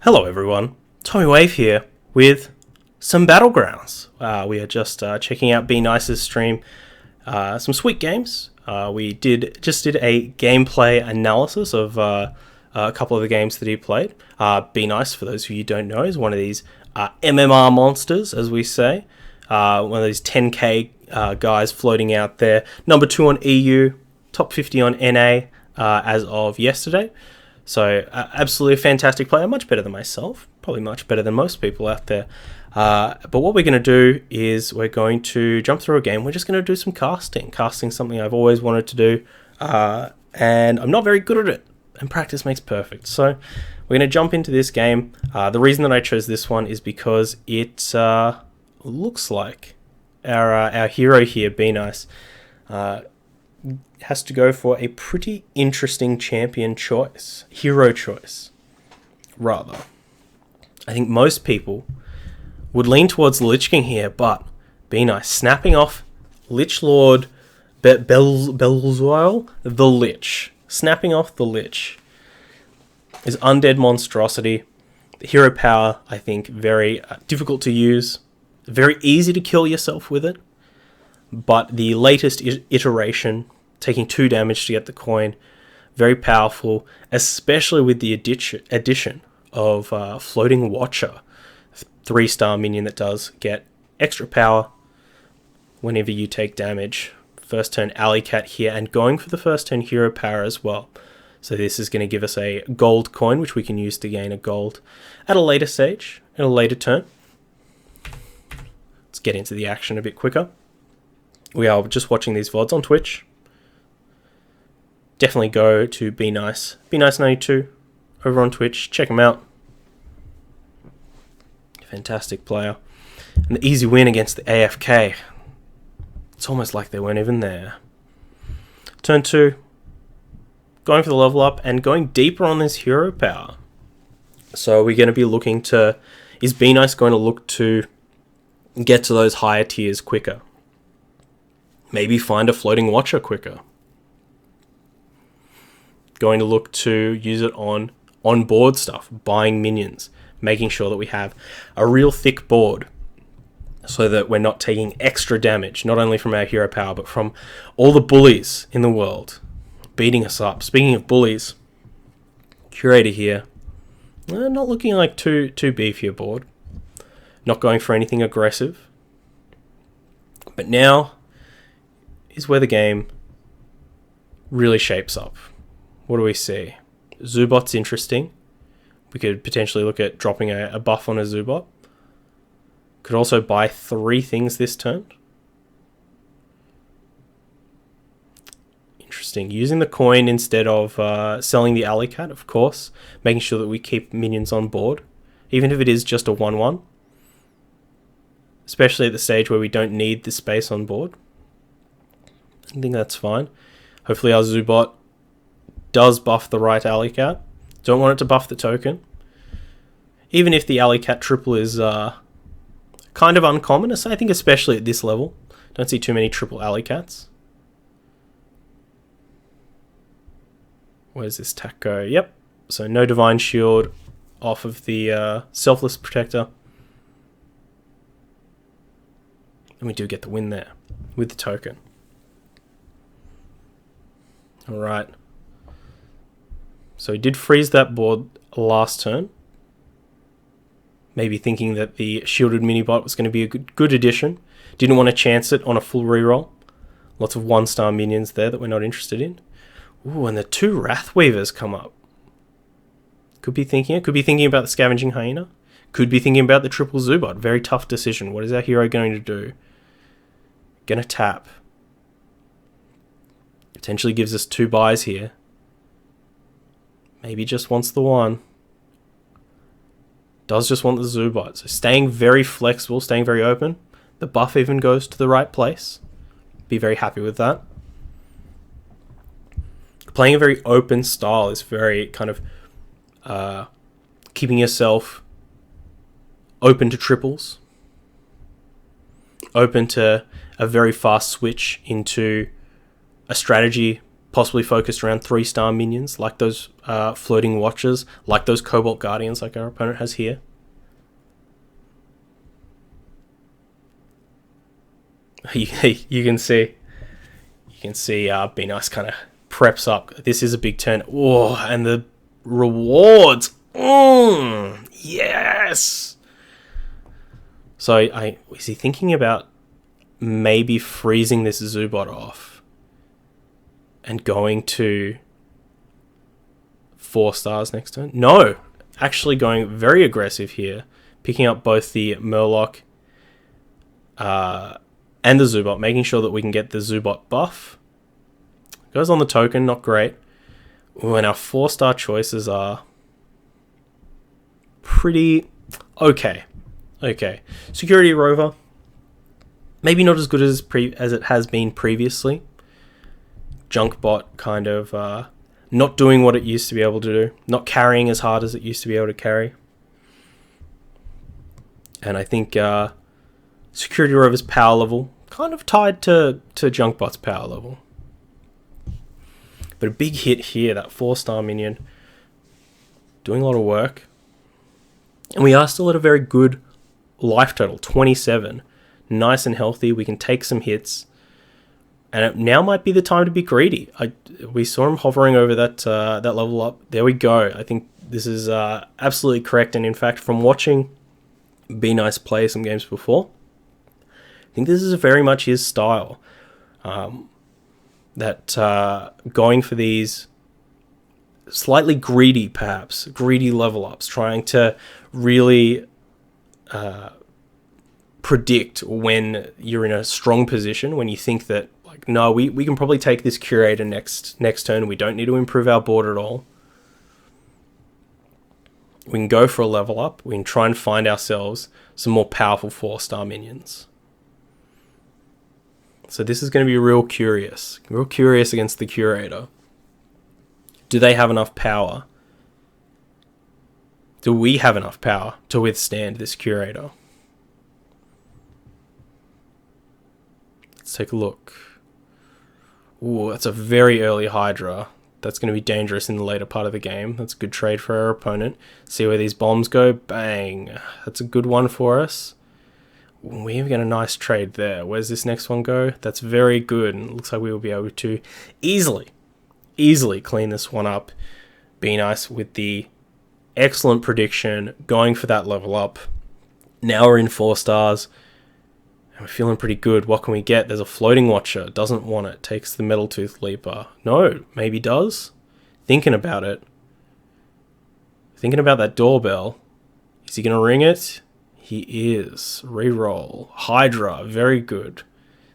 Hello everyone, Tommy Wave here with some Battlegrounds. We are just checking out Benice's stream. Some sweet games. We just did a gameplay analysis of a couple of the games that he played. Benice, for those of you who don't know, is one of these MMR monsters, as we say. One of these 10k guys floating out there. Number 2 on EU, top 50 on NA as of yesterday. So, absolutely a fantastic player, much better than myself, probably much better than most people out there. But what we're going to do is we're going to jump through a game. We're just going to do some casting. Casting's something I've always wanted to do, and I'm not very good at it, and practice makes perfect. So, we're going to jump into this game. The reason that I chose this one is because it looks like our hero here, Benice, has to go for a pretty interesting champion choice. Hero choice, rather. I think most people would lean towards the Lich King here, but Benice snapping off Lich Lord Belzuil, the Lich. Snapping off the Lich. His undead monstrosity. The hero power, I think, very difficult to use. Very easy to kill yourself with it. But the latest iteration, taking 2 damage to get the coin, very powerful, especially with the addition of Floating Watcher, 3-star minion that does get extra power whenever you take damage. First turn Alley Cat here, and going for the first turn hero power as well. So this is going to give us a gold coin, which we can use to gain a gold at a later stage, at a later turn. Let's get into the action a bit quicker. We are just watching these VODs on Twitch. Definitely go to Benice92 over on Twitch. Check him out. Fantastic player. And the easy win against the AFK. It's almost like they weren't even there. Turn 2. Going for the level up and going deeper on this hero power. So we're going to be looking to... Is Benice going to look to get to those higher tiers quicker? Maybe find a Floating Watcher quicker. Going to look to use it on board stuff, buying minions, making sure that we have a real thick board so that we're not taking extra damage, not only from our hero power, but from all the bullies in the world beating us up. Speaking of bullies, Curator here, not looking like too beefy a board, not going for anything aggressive, but now is where the game really shapes up. What do we see? Zubot's interesting. We could potentially look at dropping a buff on a Zubot. Could also buy 3 things this turn. Interesting. Using the coin instead of selling the Alley Cat, of course. Making sure that we keep minions on board. Even if it is just a 1-1. Especially at the stage where we don't need the space on board. I think that's fine. Hopefully our Zubot does buff the right Alley Cat. Don't want it to buff the token. Even if the Alley Cat triple is kind of uncommon, I think especially at this level. Don't see too many triple Alley Cats. Where's this tack go? Yep. So no Divine Shield off of the Selfless Protector. And we do get the win there with the token. Alright. So he did freeze that board last turn. Maybe thinking that the shielded minibot was going to be a good addition. Didn't want to chance it on a full reroll. Lots of 1-star minions there that we're not interested in. Ooh, and the 2 Wrathweavers come up. Could be thinking about the Scavenging Hyena. Could be thinking about the triple Zubot. Very tough decision. What is our hero going to do? Gonna tap. Potentially gives us 2 buys here. Maybe just wants the 1. Does just want the Zubot. So staying very flexible, staying very open. The buff even goes to the right place. Be very happy with that. Playing a very open style is very kind of keeping yourself open to triples. Open to a very fast switch into a strategy possibly focused around 3-star minions, like those floating watchers, like those Cobalt Guardians like our opponent has here. You can see Benice kind of preps up. This is a big turn. Oh, and the rewards. Yes. So is he thinking about maybe freezing this Zubot off and going to 4 stars next turn? No, actually going very aggressive here, picking up both the Murloc and the Zubot, making sure that we can get the Zubot buff. Goes on the token, not great. Ooh, and our 4-star choices are pretty okay. Okay, Security Rover, maybe not as good as it has been previously. Junkbot kind of not doing what it used to be able to do, not carrying as hard as it used to be able to carry. And I think Security Rover's power level kind of tied to Junkbot's power level. But a big hit here, that 4-star minion, doing a lot of work. And we are still at a very good life total, 27. Nice and healthy. We can take some hits. And it now might be the time to be greedy. We saw him hovering over that level up. There we go. I think this is absolutely correct. And in fact, from watching Benice play some games before, I think this is very much his style. That going for these slightly greedy, perhaps, greedy level ups, trying to really predict when you're in a strong position, when you think that, like, no, we can probably take this Curator next turn, we don't need to improve our board at all. We can go for a level up, we can try and find ourselves some more powerful 4-star minions. So this is going to be real curious against the Curator. Do they have enough power? Do we have enough power to withstand this Curator? Let's take a look. Ooh, that's a very early Hydra. That's going to be dangerous in the later part of the game. That's a good trade for our opponent. See where these bombs go. Bang. That's a good one for us. We even get a nice trade there. Where's this next one go? That's very good. And it looks like we will be able to easily clean this one up. Benice with the excellent prediction, going for that level up. Now we're in 4 stars. And we're feeling pretty good. What can we get? There's a Floating Watcher. Doesn't want it. Takes the Metal Tooth Leaper. No, maybe does. Thinking about it. Thinking about that doorbell. Is he going to ring it? He is. Reroll. Hydra. Very good.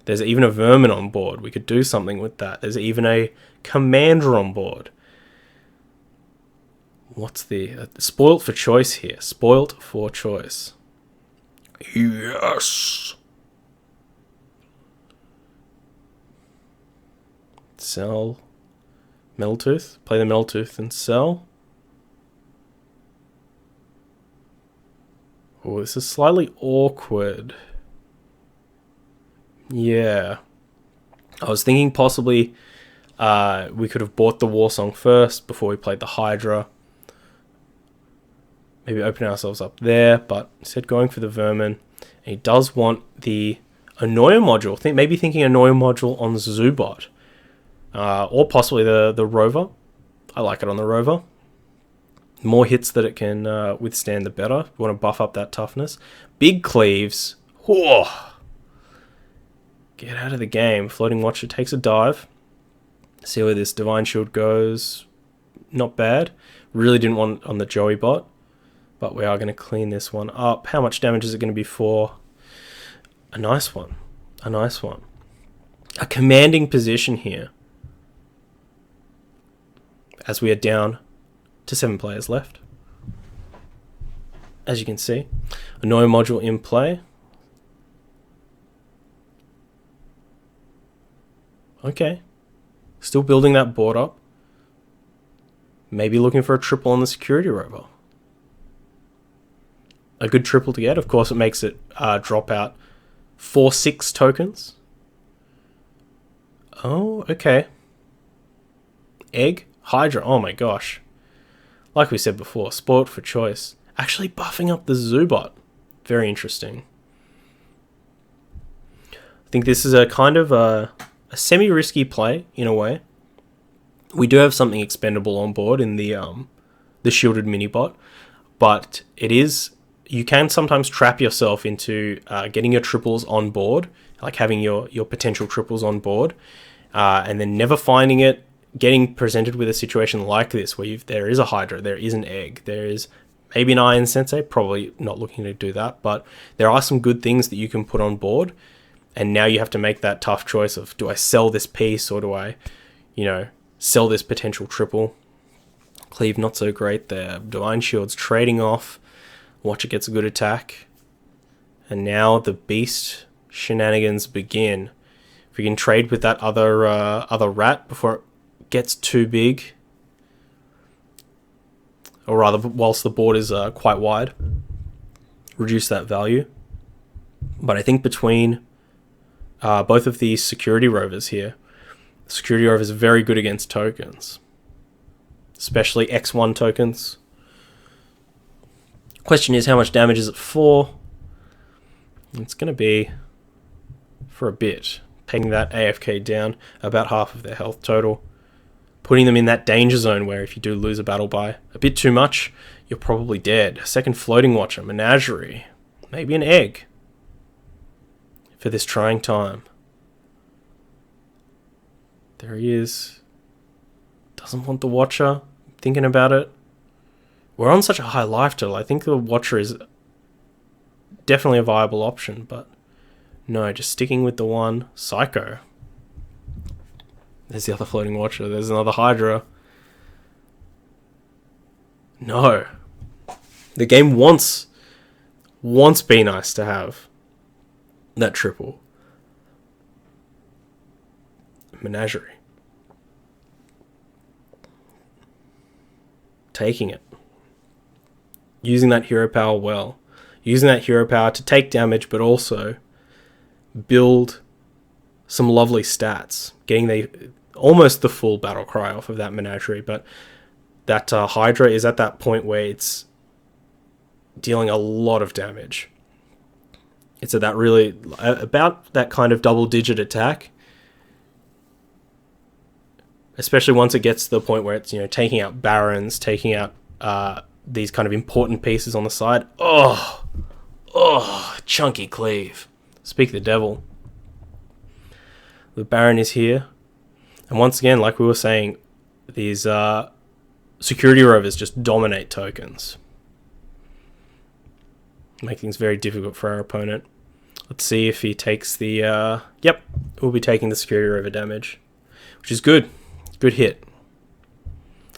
There's even a Vermin on board. We could do something with that. There's even a Commander on board. What's the... spoilt for choice here. Spoilt for choice. Yes. Sell. Metal Tooth. Play the Metal Tooth and sell. Oh, this is slightly awkward. Yeah. I was thinking possibly we could have bought the Warsong first before we played the Hydra. Maybe open ourselves up there, but instead going for the Vermin. And he does want the Annoyer module. Maybe thinking Annoyer module on Zubot. Or possibly the Rover. I like it on the Rover. More hits that it can withstand, the better. We want to buff up that toughness. Big Cleaves. Whoa. Get out of the game. Floating Watcher takes a dive. See where this Divine Shield goes. Not bad. Really didn't want on the Joey bot. But we are going to clean this one up. How much damage is it going to be for? A nice one. A nice one. A commanding position here. As we are down to 7 players left. As you can see, Annoyer module in play. Okay. Still building that board up. Maybe looking for a triple on the Security Rover. A good triple to get. Of course, it makes it drop out 4/6 tokens. Oh, okay. Egg? Hydra. Oh my gosh. Like we said before, sport for choice. Actually buffing up the Zubot. Very interesting. I think this is a kind of a semi-risky play, in a way. We do have something expendable on board in the shielded mini-bot, but it is... You can sometimes trap yourself into getting your triples on board, like having your potential triples on board, and then never finding it, getting presented with a situation like this, where there is a Hydra, there is an Egg, there is maybe an Iron Sensei, probably not looking to do that, but there are some good things that you can put on board, and now you have to make that tough choice of, do I sell this piece, or do I, sell this potential triple? Cleave not so great there. Divine Shield's trading off. Watcher gets a good attack. And now the beast shenanigans begin. If we can trade with that other rat before it gets too big, or rather, whilst the board is quite wide, reduce that value. But I think between both of these security rovers here, security rovers are very good against tokens, especially X1 tokens. Question is, how much damage is it for? It's going to be for a bit, taking that AFK down about half of their health total, putting them in that danger zone where if you do lose a battle by a bit too much, you're probably dead. Second floating watcher, menagerie, maybe an egg for this trying time. There he is. Doesn't want the watcher. Thinking about it. We're on such a high life total. I think the watcher is definitely a viable option, but no, just sticking with the one. Psycho. There's the other floating watcher. There's another Hydra. No. The game wants Benice to have that triple. Menagerie. Taking it. Using that hero power well. Using that hero power to take damage, but also build some lovely stats. Getting almost the full battle cry off of that menagerie, but that Hydra is at that point where it's dealing a lot of damage. It's at that really, about that kind of double-digit attack. Especially once it gets to the point where it's, taking out barons, taking out these kind of important pieces on the side. Oh, chunky cleave. Speak the devil. The baron is here. And once again, like we were saying, these security rovers just dominate tokens. Make things very difficult for our opponent. Let's see if he takes the... Yep, we'll be taking the security rover damage, which is good. Good hit.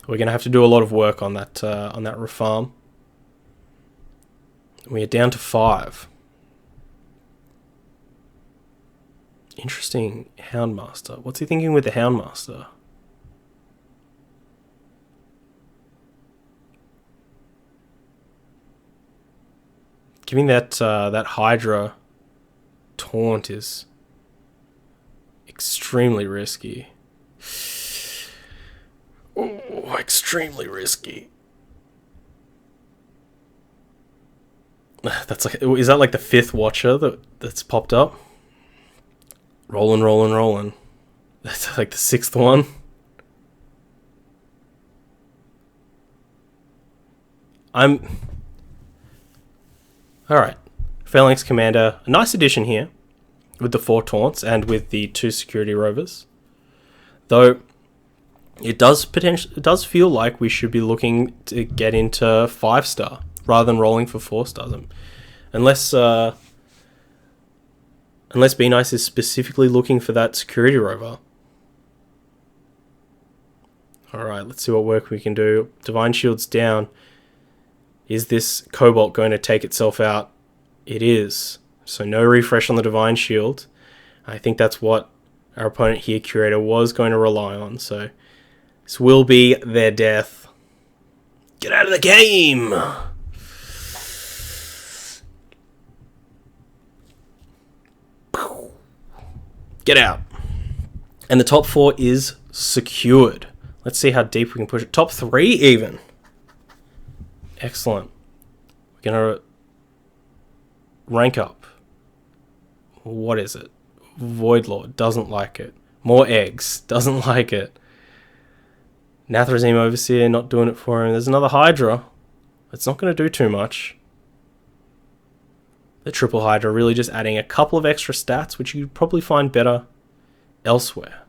We're going to have to do a lot of work on that refarm. We are down to 5. Interesting. Houndmaster. What's he thinking with the Houndmaster? Giving that Hydra taunt is extremely risky. Oh, extremely risky. Is that like the 5th watcher that's popped up? Rolling. That's like the 6th one. Alright. Phalanx Commander. A nice addition here with the 4 taunts and with the 2 security rovers. Though it does feel like we should be looking to get into 5-star rather than rolling for 4 stars. Unless Benice is specifically looking for that security rover. Alright, let's see what work we can do. Divine Shield's down. Is this Cobalt going to take itself out? It is. So no refresh on the Divine Shield. I think that's what our opponent here, Curator, was going to rely on. So this will be their death. Get out of the game! Get out. And the top 4 is secured. Let's see how deep we can push it. Top 3 even. Excellent. We're going to rank up. What is it? Voidlord, doesn't like it. More eggs, doesn't like it. Nathrazim Overseer, not doing it for him. There's another Hydra. It's not going to do too much. The triple Hydra really just adding a couple of extra stats, which you'd probably find better elsewhere.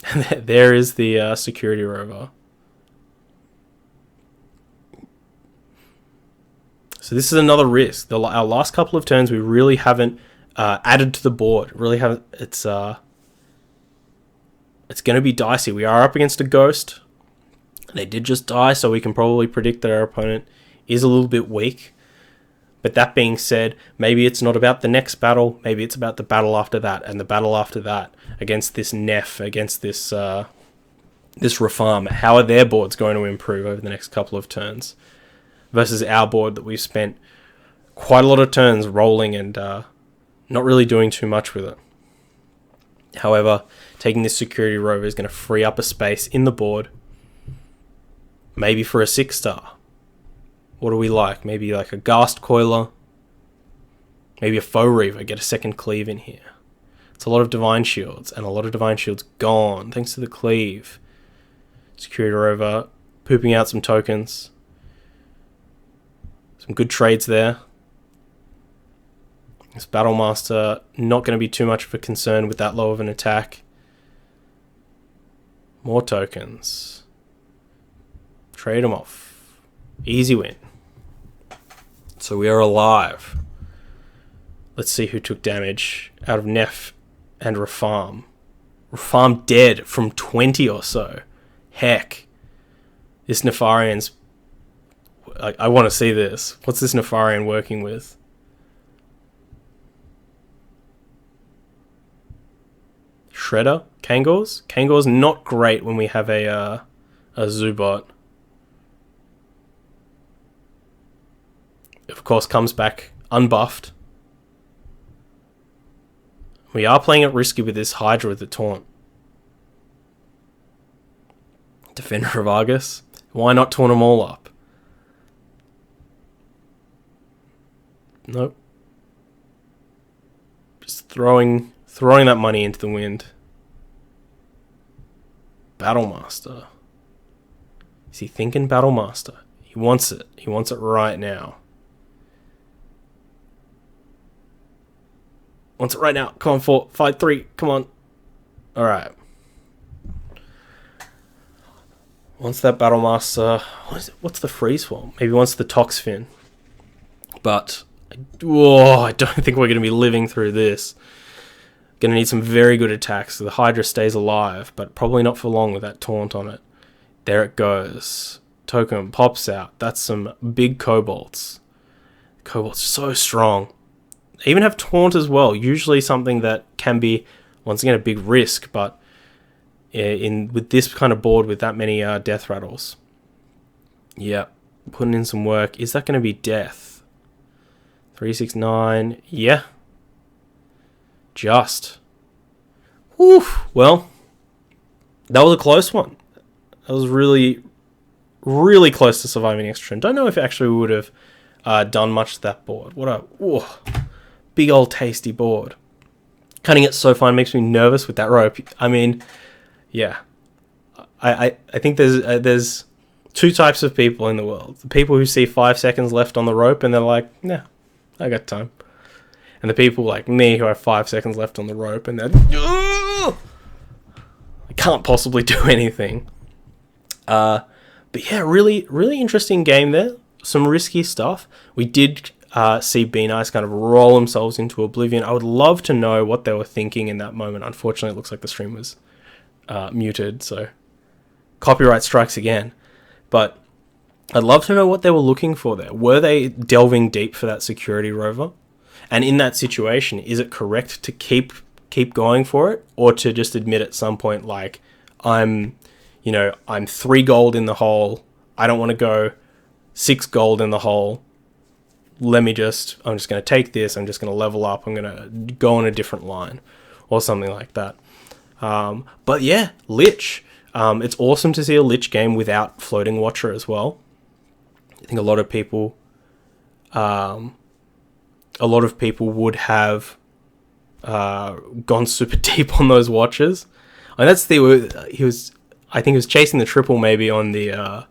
And there is the security rover. So this is another risk. Our last couple of turns, we really haven't added to the board. Really haven't. It's going to be dicey. We are up against a ghost. They did just die, so we can probably predict that our opponent is a little bit weak. But that being said, maybe it's not about the next battle. Maybe it's about the battle after that, and the battle after that against this Neff, against this this Rafam. How are their boards going to improve over the next couple of turns versus our board that we've spent quite a lot of turns rolling and not really doing too much with it. However, taking this security rover is going to free up a space in the board, maybe for a 6-star. What do we like? Maybe like a Ghast Coiler. Maybe a Foe Reaver. Get a second cleave in here. It's a lot of Divine Shields. And a lot of Divine Shields gone. Thanks to the cleave. Security Rover. Pooping out some tokens. Some good trades there. This Battlemaster. Not going to be too much of a concern with that low of an attack. More tokens. Trade them off. Easy win. So we are alive. Let's see who took damage out of Neff and Rafam. Rafam dead from 20 or so. Heck. This Nefarian's... I want to see this. What's this Nefarian working with? Shredder? Kangors? Kangors not great when we have a Zubot. Of course, comes back unbuffed. We are playing it risky with this Hydra with the taunt. Defender of Argus. Why not taunt them all up? Nope. Just throwing that money into the wind. Battlemaster. Is he thinking Battlemaster? He wants it. He wants it right now. Wants it right now. Come on, 4, 5, 3. Come on. Alright. Wants that Battlemaster. What's the freeze form? Maybe wants the Toxfin. But I don't think we're going to be living through this. Going to need some very good attacks so the Hydra stays alive, but probably not for long with that taunt on it. There it goes. Token pops out. That's some big kobolds. Kobolds so strong. They even have taunt as well. Usually something that can be, once again, a big risk, but with this kind of board with that many death rattles. Yeah, putting in some work. Is that going to be death? 369. Yeah. Just. Whew. Well, that was a close one. That was really, really close to surviving extra turn. Don't know if actually we would have done much to that board. What a big old tasty board. Cutting it so fine makes me nervous with that rope. I mean, yeah. I think there's two types of people in the world. The people who see 5 seconds left on the rope and they're like, nah, I got time. And the people like me who have 5 seconds left on the rope and they're, I can't possibly do anything. But yeah, really, really interesting game there. Some risky stuff. We did see Benice kind of roll themselves into oblivion. I would love to know what they were thinking in that moment. Unfortunately, it looks like the stream was muted, so copyright strikes again. But I'd love to know what they were looking for there. Were they delving deep for that security rover? And in that situation, is it correct to keep going for it, or to just admit at some point, like, I'm 3 gold in the hole. I don't want to go 6 gold in the hole. I'm just going to take this. I'm just going to level up. I'm going to go on a different line or something like that. But yeah, Lich. It's awesome to see a Lich game without floating Watcher as well. I think a lot of people would have gone super deep on those Watchers. And that's I think he was chasing the triple maybe on the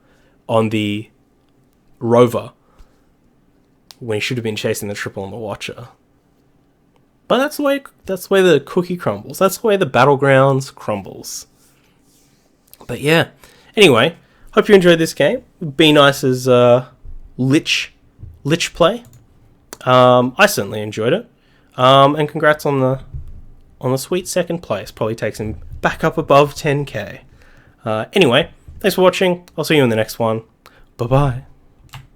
Rover, when he should have been chasing the triple on the Watcher. But that's the way the cookie crumbles. That's the way the Battlegrounds crumbles. But yeah. Anyway, hope you enjoyed this game. Benice's Lich play. I certainly enjoyed it. And congrats on the sweet second place. Probably takes him back up above 10k. Anyway, thanks for watching. I'll see you in the next one. Bye bye.